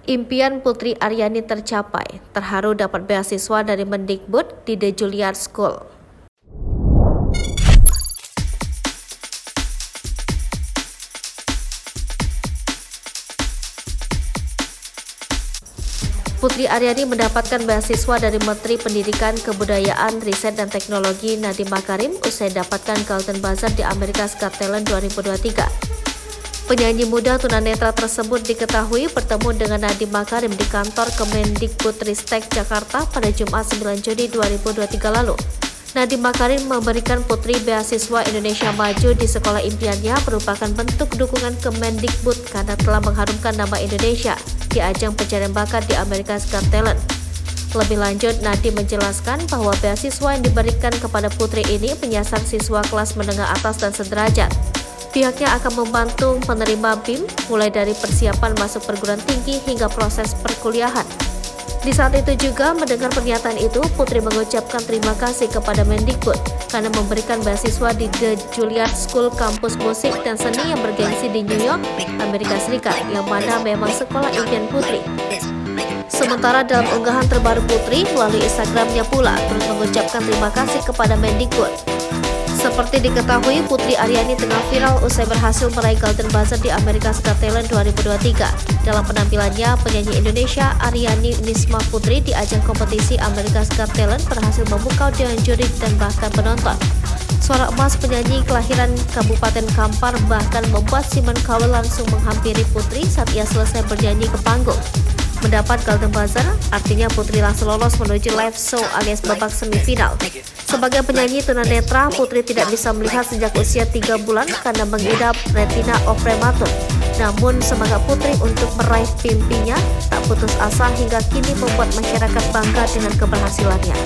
Impian Putri Aryani tercapai, terharu dapat beasiswa dari Mendikbud di The Juilliard School. Putri Aryani mendapatkan beasiswa dari Menteri Pendidikan, Kebudayaan, Riset dan Teknologi Nadiem Makarim usai dapatkan Golden Buzzer di America's Got Talent 2023. Penyanyi muda tunanetra tersebut diketahui bertemu dengan Nadiem Makarim di kantor Kemendikbudristek Jakarta pada Jumat 9 Juni 2023 lalu. Nadiem Makarim memberikan Putri beasiswa Indonesia Maju di sekolah impiannya merupakan bentuk dukungan Kemendikbud karena telah mengharumkan nama Indonesia di ajang pencarian bakat di America's Got Talent. Lebih lanjut, Nadiem menjelaskan bahwa beasiswa yang diberikan kepada Putri ini menyasar siswa kelas menengah atas dan sederajat. Pihaknya akan membantu menerima BIM mulai dari persiapan masuk perguruan tinggi hingga proses perkuliahan. Di saat itu juga mendengar pernyataan itu, Putri mengucapkan terima kasih kepada Mendikbud karena memberikan beasiswa di The Juilliard School, kampus musik dan seni yang bergengsi di New York, Amerika Serikat, yang mana memang sekolah impian Putri. Sementara dalam unggahan terbaru Putri melalui Instagramnya pula terus mengucapkan terima kasih kepada Mendikbud. Seperti diketahui, Putri Aryani tengah viral usai berhasil meraih Golden Buzzer di America's Got Talent 2023. Dalam penampilannya, penyanyi Indonesia Aryani Nisma Putri di ajang kompetisi America's Got Talent berhasil memukau dengan juri dan bahkan penonton. Suara emas penyanyi kelahiran Kabupaten Kampar bahkan membuat Simon Cowell langsung menghampiri Putri saat ia selesai bernyanyi ke panggung. Mendapat Golden Buzzer, artinya Putri langsung lolos menuju live show alias babak semifinal. Sebagai penyanyi tunanetra, Putri tidak bisa melihat sejak usia 3 bulan karena mengidap retina prematur. Namun semangat Putri untuk meraih mimpinya tak putus asa hingga kini membuat masyarakat bangga dengan keberhasilannya.